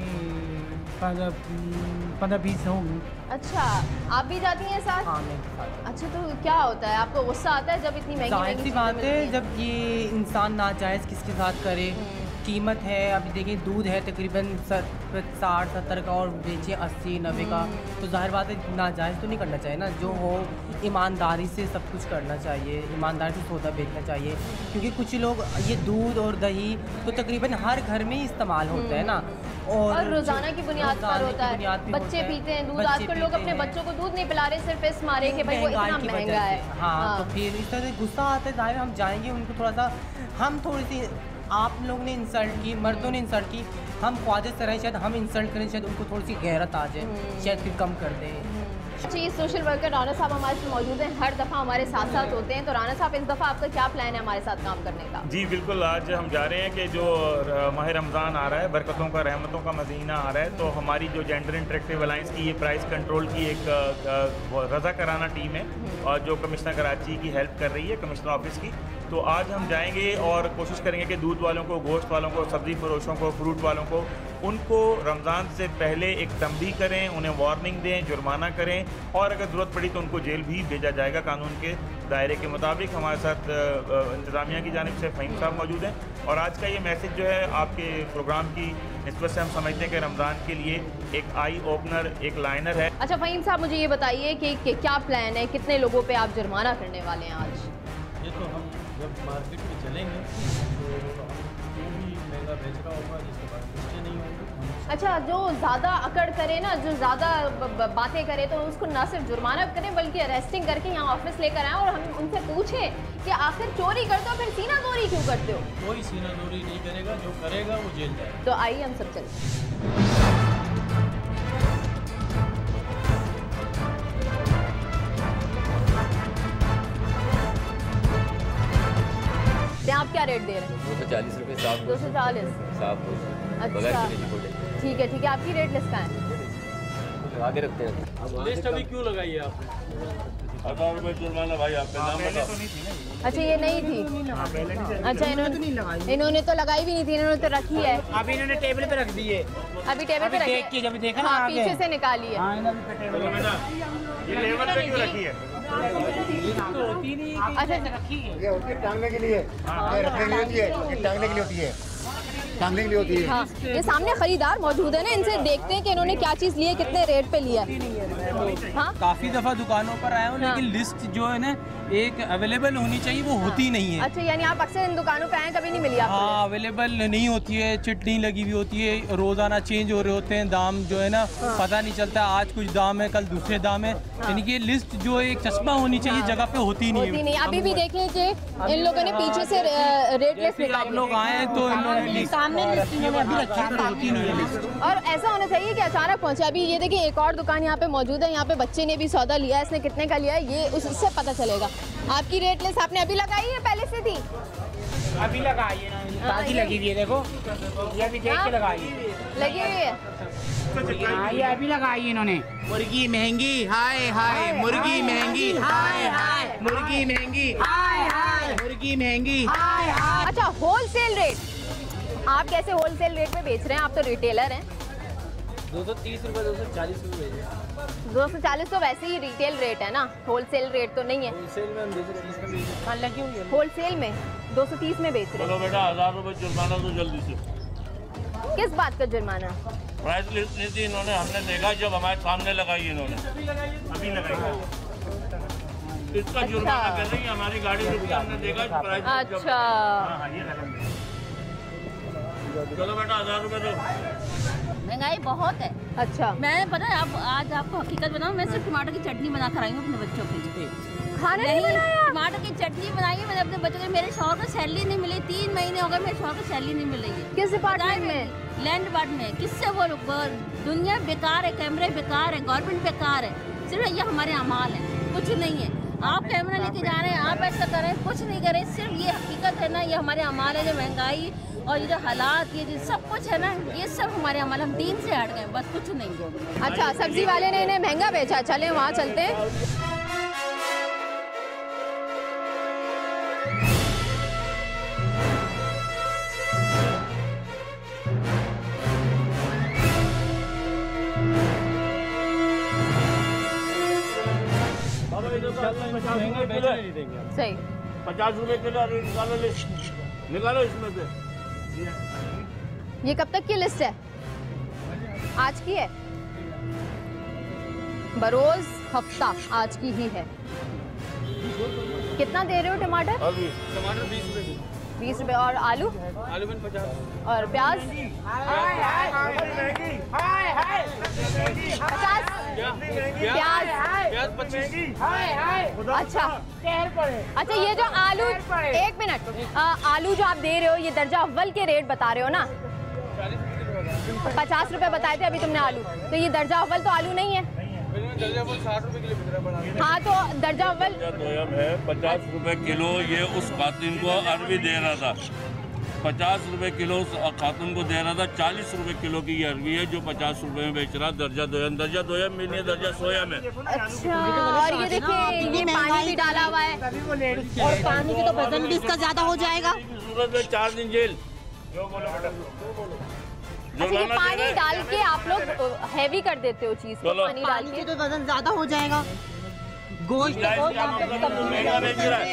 15-20 होंगी। अच्छा, आप भी जाती हैं साथ? हाँ, मैं भी साथ। अच्छा, तो क्या होता है, आपको गुस्सा आता है जब इतनी महंगी सी बात है, जब ये इंसान नाजायज़ किसके साथ करे? कीमत है, अभी देखिए दूध है तकरीबन 60-70 का और बेचे 80-90 का, तो जाहिर बात है नाजायज़ तो नहीं करना चाहिए ना। जो हो ईमानदारी से सब कुछ करना चाहिए, ईमानदारी से सौदा बेचना चाहिए, क्योंकि कुछ लोग ये दूध और दही तो तकरीबन हर घर में ही इस्तेमाल होता है ना, और रोजाना की बुनियाद पर होता है। बच्चे पीते हैं दूध, आजकल लोग अपने बच्चों को दूध नहीं पिला रहे सिर्फ इस मारे कि भाई वो इतना महंगा है। हाँ, तो फिर इस तरह गुस्सा आता है, जाहिर हम जाएंगे उनको थोड़ा सा, हम थोड़ी सी, आप लोग ने इंसल्ट की, मर्दों ने इंसल्ट की, हम ख्वाहिश से रहें, शायद हम इंसल्ट करें, शायद उनको थोड़ी सी गैरत आ जाए, शायद फिर कम कर दें। जी, सोशल वर्कर राना साहब हमारे साथ मौजूद हैं, हर दफ़ा हमारे साथ साथ होते हैं। तो राना साहब, इस दफ़ा आपका क्या प्लान है हमारे साथ काम करने का? जी बिल्कुल, आज हम जा रहे हैं कि जो माह रमज़ान आ रहा है, बरकतों का, रहमतों का महीना आ रहा है, तो हमारी जो जेंडर इंटरेक्टिव अलायंस की ये प्राइस कंट्रोल की एक रज़ा कराना टीम है, और जो कमिश्नर कराची की हेल्प कर रही है, कमिश्नर ऑफिस की। तो आज हम जाएंगे और कोशिश करेंगे कि दूध वालों को, गोश्त वालों को, सब्ज़ी फरोशों को, फ्रूट वालों को, उनको रमज़ान से पहले एक तंबीह करें, उन्हें वार्निंग दें, जुर्माना करें, और अगर ज़रूरत पड़ी तो उनको जेल भी भेजा जाएगा कानून के दायरे के मुताबिक। हमारे साथ इंतज़ामिया की जानिब से फ़हीम साहब मौजूद हैं, और आज का ये मैसेज जो है आपके प्रोग्राम की निस्बत से हम समझते हैं कि रमज़ान के लिए एक आई ओपनर, एक लाइनर है। अच्छा फ़हीम साहब, मुझे ये बताइए कि क्या प्लान है, कितने लोगों पर आप जुर्माना करने वाले हैं आज? ये तो हम जब मार्केट में चलेंगे तो जो भी महंगा बेच रहा होगा, जिसके पास कुछ नहीं होंगे। अच्छा, जो ज़्यादा अकड़ करे ना, जो ज़्यादा बातें करे, तो उसको ना सिर्फ जुर्माना करें बल्कि अरेस्टिंग करके यहाँ ऑफिस लेकर आएँ और हम उनसे पूछें कि आखिर चोरी करते हो फिर सीना जोरी क्यों करते हो? कोई सीना जोरी नहीं करेगा, जो करेगा वो जेल जाएगा। तो आइए हम सब चलते। आप क्या रेट दे रहे हैं? 240 रुपये साफ। 240 साफ। अच्छा, ठीक है, आपकी रेट लिस्ट का है? लगा के रखते हैं। लिस्ट अभी क्यों लगाई है आपने? 18 रुपये जुर्माना भाई, आपका नाम बताओ। अच्छा, ये नहीं थी? अच्छा, इन्होंने तो लगाई भी नहीं थी, इन्होंने तो रखी है। अभी इन्होंने टेबल पे रख दी है। अभी टेबल पे रखी है, जब देखा ना हाँ, पीछे से निकाली है। ये लेवल पे क्यों रखी है? तो होती नहीं, अच्छा रखी है। ये होती है टांगने के लिए, रखने के लिए होती है, ये टांगने के लिए होती है, टांगने के लिए होती है। हाँ, ये सामने खरीदार मौजूद है ना, इनसे देखते हैं कि इन्होंने क्या चीज़ ली है, कितने रेट पे लिया है। हाँ, काफ़ी दफ़ा दुकानों पर आया हूँ, लेकिन लिस्ट जो है ना एक अवेलेबल होनी चाहिए, वो होती नहीं है। अच्छा, यानी आप अक्सर इन दुकानों पे आए, कभी नहीं मिली आपको? हाँ, अवेलेबल नहीं होती है, चटनी लगी हुई होती है, रोज़ाना चेंज हो रहे होते हैं दाम, जो है ना पता नहीं चलता, आज कुछ दाम है, कल दूसरे दाम है। यानी कि लिस्ट जो एक चश्मा होनी चाहिए, जगह पे होती नहीं है। अभी भी देख लीजिए, इन लोगों ने पीछे से रेट लिस्ट निकाली। आप लोग आए तो इन्होंने सामने अभी रखी है, होती नहीं है। और ऐसा होना चाहिए कि अचानक पहुंचे। अभी ये देखिए, एक और दुकान यहाँ पे मौजूद है, यहाँ पे बच्चे ने भी सौदा लिया है, इसने कितने का लिया है ये उससे पता चलेगा। आपकी रेट लिस्ट आपने अभी लगाई है, पहले से थी? अभी लगाई है ना, ताजी लगी हुई है, देखो ये अभी देख के लगाई है, लगी हुई है। हाँ, ये अभी लगाई है इन्होंने। मुर्गी महंगी, हाय हाय, मुर्गी महंगी, हाय हाय, मुर्गी महंगी, हाय हाय, मुर्गी महंगी, हाय हाय। अच्छा, होलसेल रेट, आप कैसे होलसेल रेट पे बेच रहे हैं? आप तो रिटेलर हैं। 230 रुपये, 240 रुपये। 240 तो वैसे ही रिटेल रेट है ना, होलसेल रेट तो नहीं है। होलसेल में हम 230 में बेच रहे हैं। लगी हुई है होलसेल में 230 में बेच रहे हैं। चलो बेटा, 1000 रुपये जुर्माना तो जल्दी से। किस बात का जुर्माना? प्राइस लिस्ट नहीं थी इन्होंने, हमने देखा जब हमारे सामने लगाई इन्होंने, अभी लगाई इसका जुर्माना कर रही है, हमारी गाड़ी रुकी, हमने देखा प्राइस। अच्छा, चलो बेटा 1000 रुपए दो। महंगाई बहुत है। अच्छा मैं पता है, अब आज आपको हकीकत बताऊं, मैं सिर्फ टमाटर की चटनी बना कर आई हूँ अपने बच्चों के लिए। खाना नहीं बनाया? टमाटर की चटनी बनाई है मैंने अपने बच्चों के। मेरे शौहर को सैलरी नहीं मिली, 3 महीने हो गए मेरे शौहर को सैलरी नहीं मिल रही है। किस डिपार्टमेंट में? लैंड डिपार्टमेंट में। किससे वो दुनिया बेकार है, कैमरे बेकार है, गवर्नमेंट बेकार है। सिर्फ ये हमारे अमाल है, कुछ नहीं है। आप कैमरा लेके जा रहे हैं, आप ऐसा कर रहे हैं, कुछ नहीं कर रहे। सिर्फ ये हकीकत है ना, ये हमारे अमाल है। जो महंगाई और ये जो हालात, ये जो सब कुछ है ना, ये सब हमारे अमाल। हम दीन से हट गए, बस कुछ नहीं। अच्छा, सब्जी वाले ने इन्हें महंगा बेचा। चले वहाँ चलते हैं। सही 50 रुपए किलो निकालो, निकालो इसमें से। ये कब तक की लिस्ट है? आज की है? बरोज हफ्ता आज की ही है। कितना दे रहे हो टमाटर? अभी टमाटर 20 रुपए। 20 रुपए। और आलू? आलू में 50। और प्याज? 50। प्याज 25। अच्छा अच्छा, ये जो आलू, 1 मिनट, आलू जो आप दे रहे हो, ये दर्जा अव्वल के रेट बता रहे हो ना? 50 रुपए बताए थे अभी तुमने आलू, तो ये दर्जा अव्वल तो आलू नहीं है। दर्जा अव्वल 60 रुपए किलो बिक रहा है। हाँ, तो दर्जा अव्वल दोयम है 50 रुपए किलो। ये उस खातून को अरबी दे रहा था, 50 रुपए किलो खातून को दे रहा था। 40 रुपए किलो की ये अरबी है जो 50 रुपए में बेच रहा। दर्जा दोयम में नहीं है, दर्जा सोयम है। अच्छा, और ये देखिए, ये पानी भी डाला हुआ है, और पानी की तो वजन भी इसका ज्यादा हो जाएगा। सूरत में 4 दिन जेल। अच्छा, ये पानी डाल के आप लोग हैवी कर देते हो चीज को, पानी डाल के तो वजन ज्यादा हो जाएगा। गोश्त महंगा बेच रहा है।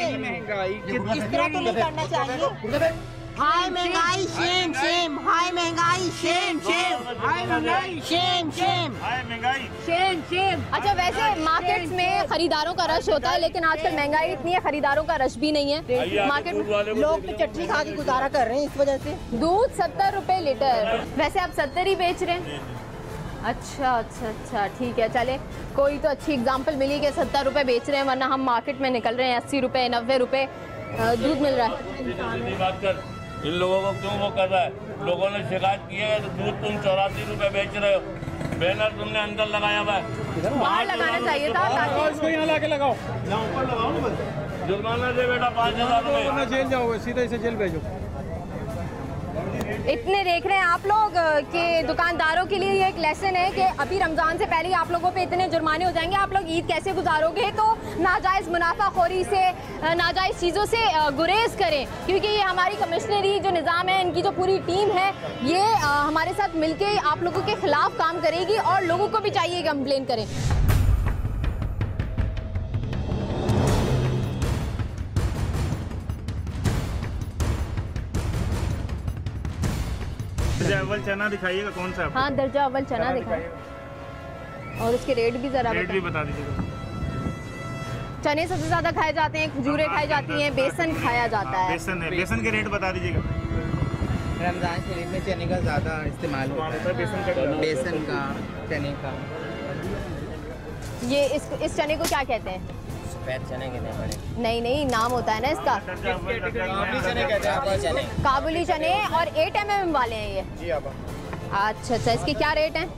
इस तरह तो नहीं करना चाहिए। हाय महंगाई, शेम शेम। हाय महंगाई, शेम शेम। हाय महंगाई, शेम शेम। हाय महंगाई, शेम शेम। अच्छा, वैसे मार्केट्स में खरीदारों का रश होता है, लेकिन आजकल महंगाई इतनी है, खरीदारों का रश भी नहीं है मार्केट में। लोग तो चटनी खा के गुजारा कर रहे हैं इस वजह से। दूध 70 रुपए लीटर, वैसे आप 70 ही बेच रहे हैं? अच्छा अच्छा अच्छा, ठीक है। चले, कोई तो अच्छी एग्जांपल मिली कि 70 रुपए बेच रहे हैं, वरना हम मार्केट में निकल रहे हैं 80 रुपए 90 रुपए दूध मिल रहा है। बात कर, इन लोगों को क्यों वो कर रहा है? लोगों ने शिकायत की है तो दूध तुम 84 रुपए बेच रहे हो। बैनर तुमने अंदर लगाया हुआ है, बाहर लगाना चाहिए था। इसको यहाँ लाके लगाओ, यहाँ ऊपर लगाओ ना। जुर्माना दे बेटा 5000 रुपए। जेल जाओगे, सीधा इसे जेल भेजो। इतने देख रहे हैं आप लोग कि दुकानदारों के लिए ये एक लेसन है कि अभी रमज़ान से पहले ही आप लोगों पे इतने जुर्माने हो जाएंगे, आप लोग ईद कैसे गुजारोगे? तो नाजायज़ मुनाफाखोरी से, नाजायज़ चीज़ों से गुरेज करें, क्योंकि ये हमारी कमिश्नरी जो निज़ाम है, इनकी जो पूरी टीम है, ये हमारे साथ मिलके आप लोगों के खिलाफ काम करेगी और लोगों को भी चाहिए कंप्लेन करें। दर्जा अव्वल चना दिखाइएगा, कौन सा? हाँ, दर्जा अव्वल चना दिखाएं और उसके रेट भी जरा बता दीजिएगा। चने सबसे ज्यादा खाए जाते हैं, खजूरें खाई जाती हैं, बेसन खाया जाता है। बेसन है, बेसन के रेट बता दीजिएगा। रमजान शरीफ में चने का ज़्यादा इस्तेमाल होता है, बेसन का, चने का। ये इस चने को क्या कहते हैं? सफेद चने कहते हैं। नहीं नहीं, नाम होता है ना इसका। काबुली चने। और 8 mm वाले हैं ये? जी। अच्छा अच्छा, इसके क्या रेट हैं?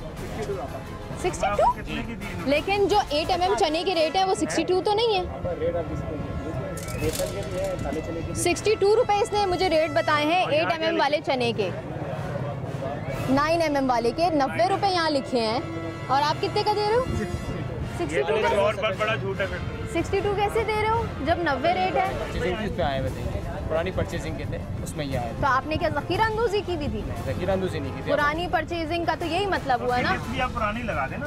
62। लेकिन जो 8 mm चने के रेट है वो 62 तो नहीं है। 62 रुपए इसने मुझे रेट बताए हैं 8 mm वाले चने के। 9 mm वाले के 90 रुपए यहाँ लिखे हैं, और आप कितने का दे रहे हो? 62 और बड़ा झूठ है। 62 कैसे दे रहे हो जब 90 रेट है? पुरानी परचेजिंग के थे, उसमें ये आया। तो आपने क्या ज़ख़ीरा अंदोज़ी की भी थी? ज़ख़ीरा अंदोज़ी नहीं की थी। पुरानी परचेजिंग का तो यही मतलब हुआ ना। इसलिए आप पुरानी लगा देना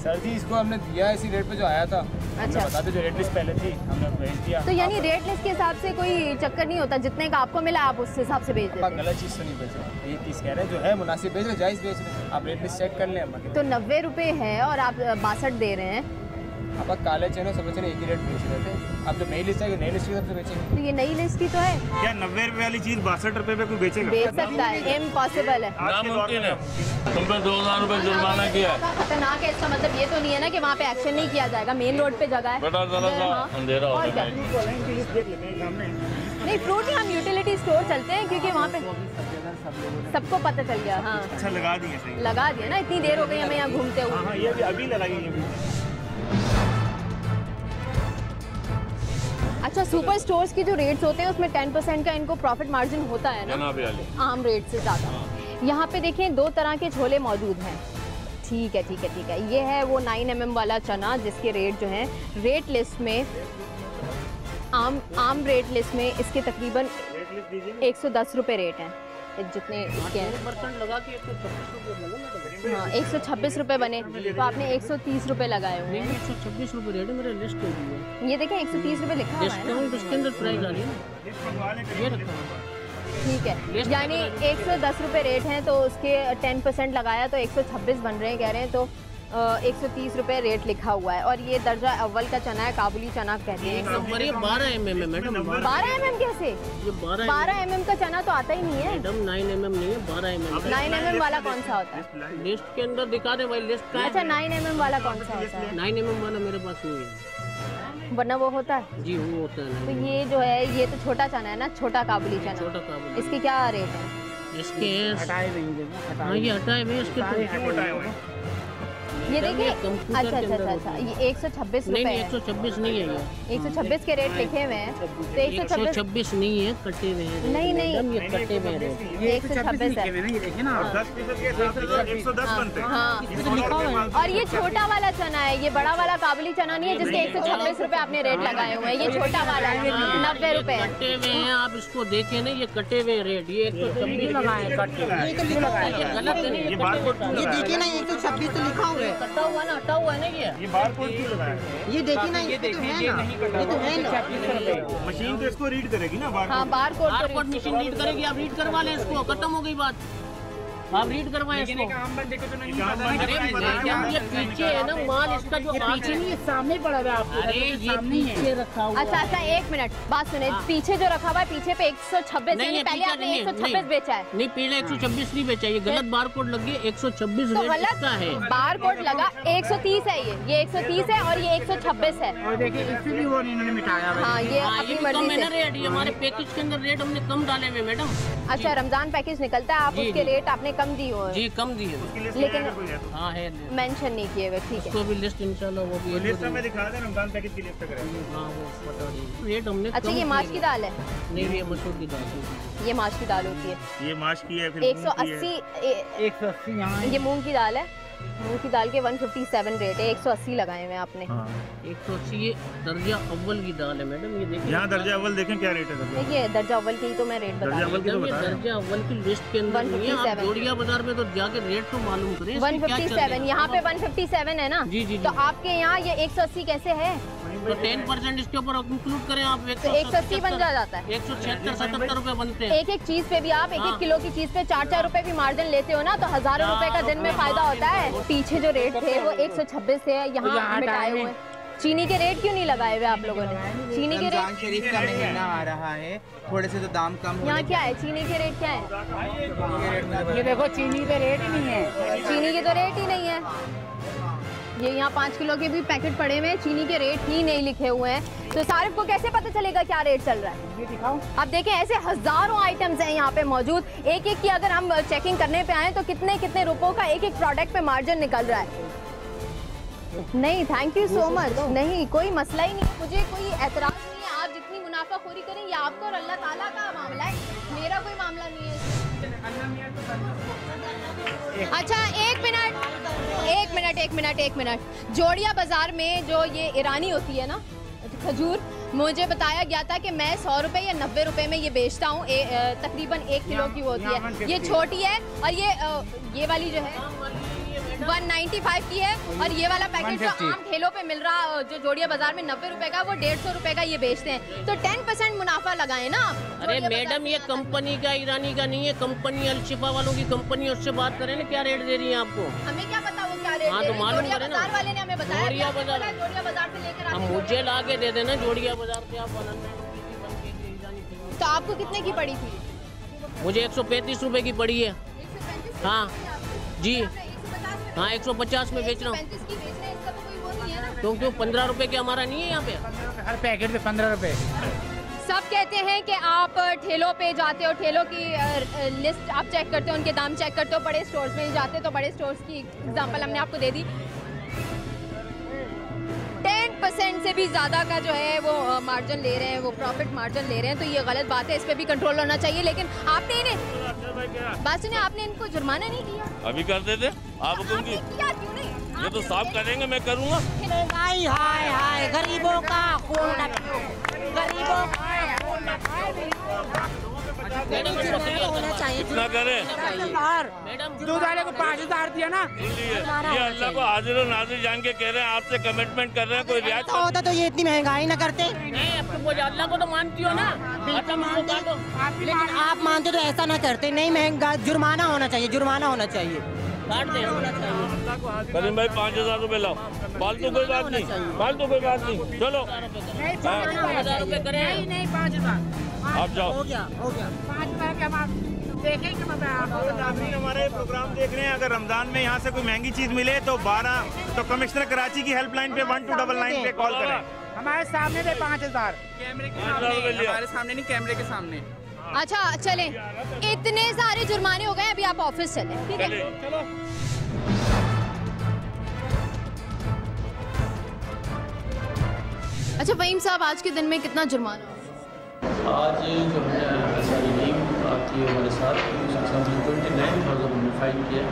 सर जी। इसको हमने दिया इसी रेट पे जो आया था। अच्छा, बता दो जो रेट लिस्ट पहले थी हमने भेज दिया। तो यानी रेट लिस्ट के हिसाब से कोई चक्कर नहीं होता, जितने का आपको मिला आप उस हिसाब से बेच देते हैं। गलत चीज़ तो नहीं बेच रहे, ये चीज़ कह रहे हैं जो है मुनासिब बेच रहे, जायज़ बेच रहे हैं। आप रेट लिस्ट चेक कर लें। तो 90 रुपए है और आप 62 दे रहे हैं। आप काले चने सफेद चने एक ही रेट बेच रहे थे। अब तो नई लिस्ट है, नई लिस्ट की तरफ से बेचेंगे। तो ये नई लिस्ट ही तो है। क्या 90 रुपए वाली चीज 62 रुपए पे कोई बेचेगा? बेच सकता है, इम्पॉसिबल है। नामुमकिन है। तुम पे 2000 रुपए जुर्माना किया है। खतरनाक है, इसका मतलब ये तो नहीं है ना कि वहाँ पे एक्शन नहीं किया जाएगा। मेन रोड पे जगह है, बेटा जरा सा अंधेरा हो रहा है। नहीं फ्रूट ही हम यूटिलिटी स्टोर चलते हैं क्योंकि वहाँ पे सबको पता चल गया। हाँ अच्छा लगा दिए, सही लगा दिया ना, इतनी देर हो गई हमें यहाँ घूमते हुए। हाँ ये अभी लगाई है। अच्छा, सुपर स्टोर्स की जो रेट्स होते हैं उसमें 10% का इनको प्रॉफिट मार्जिन होता है ना आम रेट से ज़्यादा। यहाँ पे देखें 2 तरह के छोले मौजूद हैं। ठीक है ठीक है ठीक है, ये है वो 9 mm वाला चना जिसके रेट जो हैं रेट लिस्ट में आम रेट लिस्ट में इसके तकरीबन 110 रुपये रेट हैं जितने इसके हैं। लगा के 126 रुपये हाँ 126 रुपये बने तो आपने 130 रुपये लगाए हुए हैं। 126 रुपये रेट है मेरे लिस्ट पे भी है। ये देखें 130 रुपये लिखा हुआ है ना, इसके अंदर प्राइस आ रही है ये रखा हुआ। ठीक है, यानी 110 रुपये रेट हैं तो उसके 10% लगाया तो 126 बन रहे हैं कह रहे हैं, तो 130 रुपये रेट लिखा हुआ है। और ये दर्जा अव्वल का चना है, काबुली चना कहते हैं। 12 mm है मैडम। 12 mm कैसे? ये 12 mm का चना तो आता ही नहीं है मैडम। 9 mm नहीं है, 12 mm। 9 mm वाला कौन सा होता है? लिस्ट के अंदर दिखा रहे भाई, लिस्ट का। अच्छा 9 mm वाला कौन सा होता है? 9 mm वाला मेरे पास नहीं है, वरना वो होता है जी वो होता है। तो ये जो है ये तो छोटा चना है ना, छोटा काबुली चना। छोटा काबुली, इसके क्या रेट है? इसके हटाए हुए, हाँ ये हटाए हुए इसके तो ये देखिए। अच्छा अच्छा अच्छा अच्छा, ये 126 रुपये है। 126 नहीं है ये, 126 के रेट लिखे हुए हैं तो 126 नहीं है, कटे हुए हैं। नहीं नहीं ये कटे हुए हैं, ये 126 है। ये देखिए ना 10% के हिसाब से 110 बनते हैं। हाँ और ये छोटा वाला चना है, ये बड़ा वाला काबुली चना नहीं है जिसके 126 रुपये आपने रेट लगाए हुए हैं। ये छोटा वाला है 90 रुपये कटे हुए हैं। आप इसको देखें ना, ये कटे हुए रेट, ये 126 लगाए कटे, ये गलत है। ये देखिए ना 126 तो लिखा हुआ है, कटा हुआ ना, हटा हुआ है ना ये बारकोड क्यों लगाया? ये देखिए ना, ये देखिए ये तो है ना। मशीन तो इसको रीड करेगी ना, हाँ बारकोड मशीन रीड करेगी। आप रीड करवा लें इसको, खत्म हो गई बात। आप रीड करवाएं इसको। अरे मैडम ये पीछे है ना माल, इसका जो पीछे नहीं है सामने पड़ा हुआ है। अरे ये पीछे रखा हुआ। अच्छा अच्छा एक मिनट बात सुने, पीछे जो रखा हुआ है पीछे पे 126 नहीं, पहले आपने 126 बेचा है। नहीं पहले 126 नहीं बेचा, ये गलत बार कोड लग गया। 126 रेट का है, बार कोड लगा 130 है। ये 130 है और ये 126 है। और देखिए इससे भी वो इन्होंने मिटाया। हाँ ये अपनी मर्जी से रेट, ये हमारे पैकेज के अंदर रेट हमने कम डाले हुए मैडम। अच्छा रमजान पैकेज निकलता है, आप उसके रेट आपने कम दिए हुए? जी कम दिए, लेकिन हाँ है मेंशन नहीं किए हुए। ठीक है, उसको भी लिस्ट इंशाल्लाह वो भी लिस्ट में दिखा दें, रमजान पैकेज की लिस्ट करेंगे। हाँ वो बता दीजिए रेट हमने। अच्छा ये माश की दाल है? नहीं ये मसूर की दाल, ये माश की दाल होती है। ये माश की है, फिर 180 यहाँ। ये मूंग की दाल है, मूंग की दाल के 157 रेट है, 180 लगाए हुए आपने। 180 ये दर्जा अव्वल की दाल है मैडम। ये देखिए यहाँ दर्जा अव्वल देखें क्या रेट है। देखिए दर्जा अव्वल की तो मैं रेट बता रही हूँ। दर्जा अव्वल की लिस्ट के अंदर नहीं है। आप जोड़िया बाजार में तो जाके रेट तो मालूम करें। 157 यहाँ पे 157 है ना। जी जी तो आपके यहाँ ये 180 कैसे है? तो 10% इसके ऊपर इंक्लूड करें आप, तो 180 बन जाता है। 176-77 रुपए बनते हैं। एक एक चीज पे भी आप 1-1 किलो की चीज पे 4-4 रुपए भी मार्जिन लेते हो ना, तो हजारों रुपए का दिन में फायदा होता है। पीछे जो रेट थे वो 126 थे, यहाँ मिटाए हुए। चीनी के रेट क्यों नहीं लगाए हुए आप लोगों ने? चीनी के रेट शरीफ का महीना आ रहा है, थोड़े से तो दाम कम। यहाँ क्या है चीनी के रेट क्या है? ये देखो चीनी के रेट ही नहीं है, चीनी के तो रेट ही नहीं है। ये यहाँ 5 किलो के भी पैकेट पड़े हुए हैं, चीनी के रेट ही नहीं लिखे हुए हैं, तो सारिफ को कैसे पता चलेगा क्या रेट चल रहा है? ये दिखाओ। अब देखें ऐसे हजारों आइटम्स हैं यहाँ पे मौजूद, एक एक की अगर हम चेकिंग करने पे आए तो कितने कितने रुपयों का एक एक प्रोडक्ट पे मार्जिन निकल रहा है। नहीं थैंक यू सो मच, नहीं कोई मसला ही नहीं है, मुझे कोई एतराज नहीं है। आप जितनी मुनाफाखोरी करें ये आपका और अल्लाह ताला का मामला है, मेरा कोई मामला नहीं है। अच्छा एक मिनट जोड़िया बाजार में जो ये ईरानी होती है ना खजूर, मुझे बताया गया था कि मैं 100 रुपये या 90 रुपये में ये बेचता हूँ। तकरीबन 1 किलो की होती है, ये छोटी है। और ये वाली जो है 195 की है, और ये वाला पैकेट जो आम ठेलों पे मिल रहा जो जोड़िया बाजार में 90 रुपए का, वो 150 रुपए का ये बेचते हैं। तो 10% मुनाफा लगाए ना। अरे मैडम ये कंपनी का ईरानी का नहीं है, कंपनी अलशिफा वालों की कंपनी, उससे बात करें ना क्या रेट दे रही है आपको। हमें क्या पता वो क्या रेट हाँ, दे तो रहे हैं? मालूम जोड़िया करे ना। बाजार वाले ने हमें बताया। जोड़िया कि आपने बाजार। बोला जोड़िया बाजार से लेकर हम आते मुझे ला के दे देना जोड़िया बाजार से आप हैं। तो आपको कितने की पड़ी थी? मुझे 135 रुपए की पड़ी है। हाँ जी, हाँ 150 में बेच रहा हूँ। क्यों 15 रुपए के हमारा नहीं है यहाँ पे, हर पैकेट पे 15 रुपए। सब कहते हैं कि आप ठेलों पे जाते हो, ठेलों की लिस्ट आप चेक करते हो, उनके दाम चेक करते हो, बड़े स्टोर्स में जाते हो तो बड़े स्टोर्स की एग्जांपल हमने आपको दे दी। 10% से भी ज़्यादा का जो है वो मार्जिन ले रहे हैं, वो प्रॉफिट मार्जिन ले रहे हैं, तो ये गलत बात है, इस पर भी कंट्रोल होना चाहिए। लेकिन आपने इन्हें बात सुनिए, आपने इनको जुर्माना नहीं किया? अभी कर देते आप हुक्म की, ये तो साफ करेंगे, मैं करूँगा। महंगाई हाय हाय, गरीबों का खून गरीबों का होना चाहिए। कितना करें? दूध वाले को 5000 दिया ना। ये अल्लाह को हाजिर और नाजिर जान के कह रहे हैं, आपसे कमिटमेंट कर रहे हैं, कोई रियायत होता तो ये इतनी महंगाई ना करते। नहीं, अब तो अल्लाह को तो मानती हो ना, लेकिन आप मानते तो ऐसा ना करते। नहीं, महंगा जुर्माना होना चाहिए, जुर्माना होना चाहिए। करीम भाई 5000 रुपए लाओ, फालतू कोई बात नहीं, फालतू कोई बात नहीं, चलो नहीं 5000 आप जाओ। हो गया 5 के हम देखेंगे। हमारे प्रोग्राम देख रहे हैं, अगर रमजान में यहाँ से कोई महंगी चीज मिले तो 12 तो कमिश्नर कराची की हेल्पलाइन पे 1299 पे कॉल करें। हमारे सामने पे 5000 कैमरे के सामने, हमारे सामने नहीं, कैमरे के सामने। अच्छा चलें, इतने सारे जुर्माने हो गए, अभी आप ऑफिस चलें, ठीक है? चलो। अच्छा फ़हीम साहब, आज के दिन में कितना जुर्माना? आज जो है सारी टीम आती है हमारे साथ, 29,000 फाइन किया।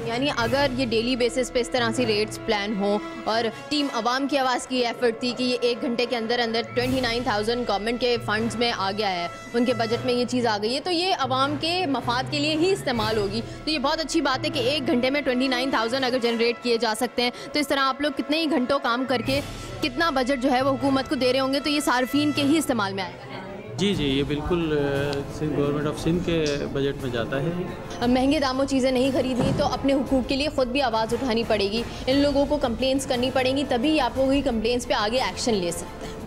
यानी अगर ये डेली बेसिस पे इस तरह से रेट्स प्लान हो और टीम अवाम की आवाज़ की एफर्ट थी कि ये 1 घंटे के अंदर अंदर 29,000 गवर्नमेंट के फंड्स में आ गया है, उनके बजट में ये चीज़ आ गई है, तो ये अवाम के मफाद के लिए ही इस्तेमाल होगी। तो ये बहुत अच्छी बात है कि 1 घंटे में 29,000 अगर जनरेट किए जा सकते हैं, तो इस तरह आप लोग कितने ही घंटों काम करके कितना बजट जो है वो हुकूमत को दे रहे होंगे, तो ये सार्फिन के ही इस्तेमाल में आएगा। जी जी, ये बिल्कुल गवर्नमेंट ऑफ सिंध के बजट में जाता है। महंगे दामों चीज़ें नहीं खरीदनी तो अपने हुकूक के लिए ख़ुद भी आवाज़ उठानी पड़ेगी, इन लोगों को कंप्लेंट्स करनी पड़ेंगी, तभी आप लोग ही कंप्लेंट्स पे आगे एक्शन ले सकते हैं।